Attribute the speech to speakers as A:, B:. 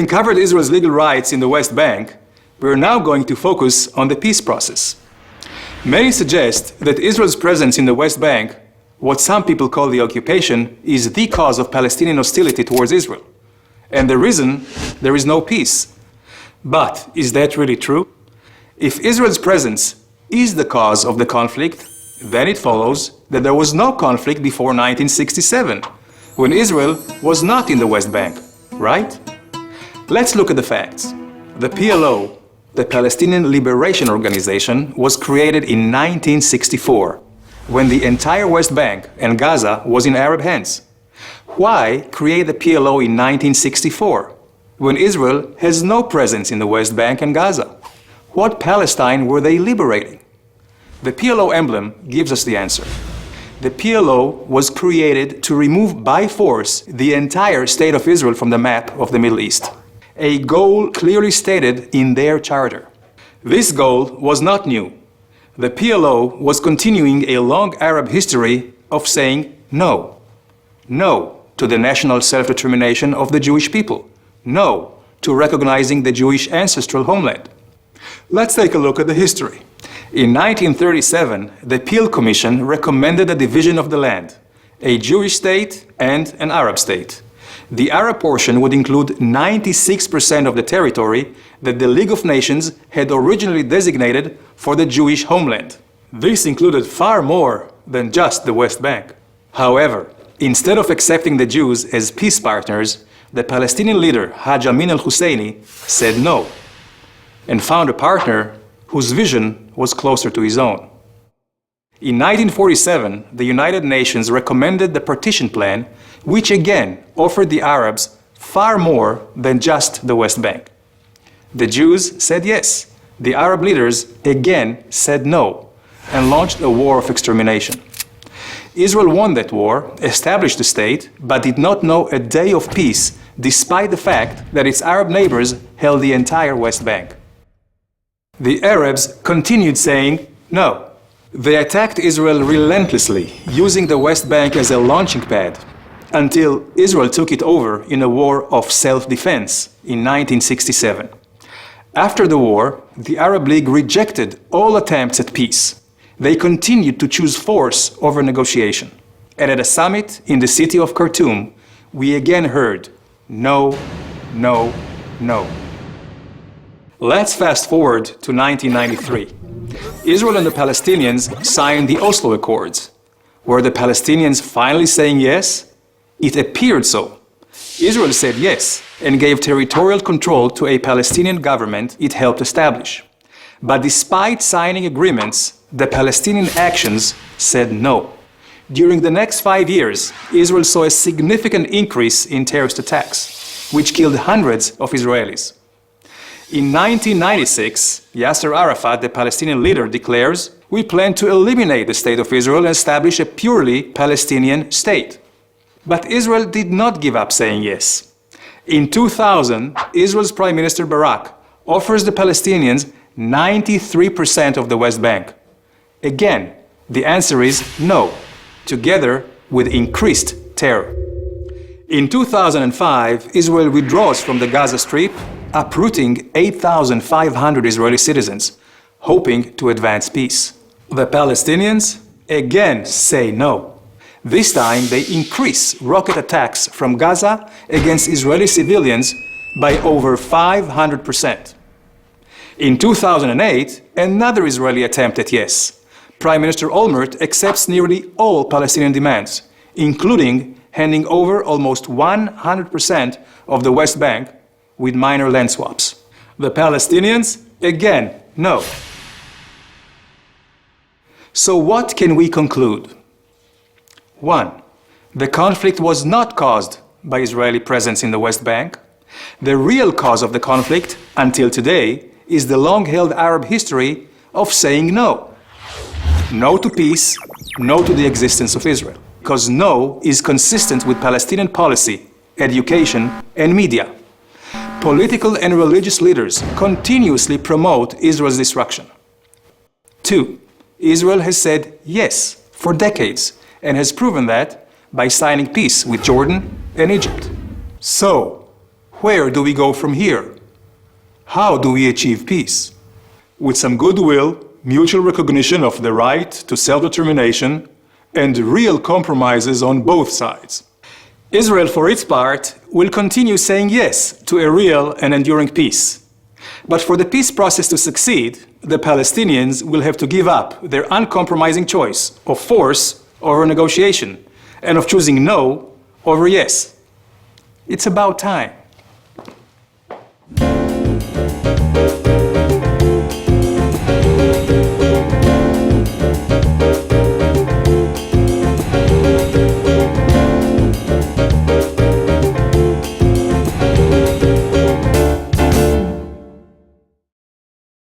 A: covered Israel's legal rights in the West Bank, we're now going to focus on the peace process. Many suggest that Israel's presence in the West Bank, what some people call the occupation, is the cause of Palestinian hostility towards Israel, and the reason there is no peace. But is that really true? If Israel's presence is the cause of the conflict, then it follows that there was no conflict before 1967, when Israel was not in the West Bank, right? Let's look at the facts. The PLO, the Palestinian Liberation Organization, was created in 1964, when the entire West Bank and Gaza was in Arab hands. Why create the PLO in 1964, when Israel has no presence in the West Bank and Gaza? What Palestine were they liberating? The PLO emblem gives us the answer. The PLO was created to remove by force the entire state of Israel from the map of the Middle East, a goal clearly stated in their charter. This goal was not new. The PLO was continuing a long Arab history of saying no. No to the national self-determination of the Jewish people. No to recognizing the Jewish ancestral homeland. Let's take a look at the history. In 1937, the Peel Commission recommended a division of the land, a Jewish state and an Arab state. The Arab portion would include 96% of the territory that the League of Nations had originally designated for the Jewish homeland. This included far more than just the West Bank. However, instead of accepting the Jews as peace partners, the Palestinian leader Haj Amin al-Husseini said no, and found a partner whose vision was closer to his own. In 1947, the United Nations recommended the partition plan, which again offered the Arabs far more than just the West Bank. The Jews said yes. The Arab leaders again said no, and launched a war of extermination. Israel won that war, established the state, but did not know a day of peace, despite the fact that its Arab neighbors held the entire West Bank. The Arabs continued saying no. They attacked Israel relentlessly, using the West Bank as a launching pad, until Israel took it over in a war of self-defense in 1967. After the war, the Arab League rejected all attempts at peace. They continued to choose force over negotiation. And at a summit in the city of Khartoum, we again heard no, no, no. Let's fast forward to 1993. Israel and the Palestinians signed the Oslo Accords. Were the Palestinians finally saying yes? It appeared so. Israel said yes and gave territorial control to a Palestinian government it helped establish. But despite signing agreements, the Palestinian actions said no. During the next 5 years, Israel saw a significant increase in terrorist attacks, which killed hundreds of Israelis. In 1996, Yasser Arafat, the Palestinian leader, declares, "We plan to eliminate the state of Israel and establish a purely Palestinian state." But Israel did not give up saying yes. In 2000, Israel's Prime Minister Barak offers the Palestinians 93% of the West Bank. Again, the answer is no, together with increased terror. In 2005, Israel withdraws from the Gaza Strip, uprooting 8,500 Israeli citizens, hoping to advance peace. The Palestinians again say no. This time they increase rocket attacks from Gaza against Israeli civilians by over 500%. In 2008, another Israeli attempt at yes. Prime Minister Olmert accepts nearly all Palestinian demands, including handing over almost 100% of the West Bank with minor land swaps. The Palestinians, again, no. So what can we conclude? 1. The conflict was not caused by Israeli presence in the West Bank. The real cause of the conflict, until today, is the long-held Arab history of saying no. No to peace, no to the existence of Israel. Because no is consistent with Palestinian policy, education, and media. Political and religious leaders continuously promote Israel's destruction. 2. Israel has said yes for decades and has proven that by signing peace with Jordan and Egypt. So, Where do we go from here? How do we achieve peace? With some goodwill, mutual recognition of the right to self-determination, and real compromises on both sides. Israel, for its part, will continue saying yes to a real and enduring peace. But for the peace process to succeed, the Palestinians will have to give up their uncompromising choice of force over negotiation and of choosing no over yes. It's about time.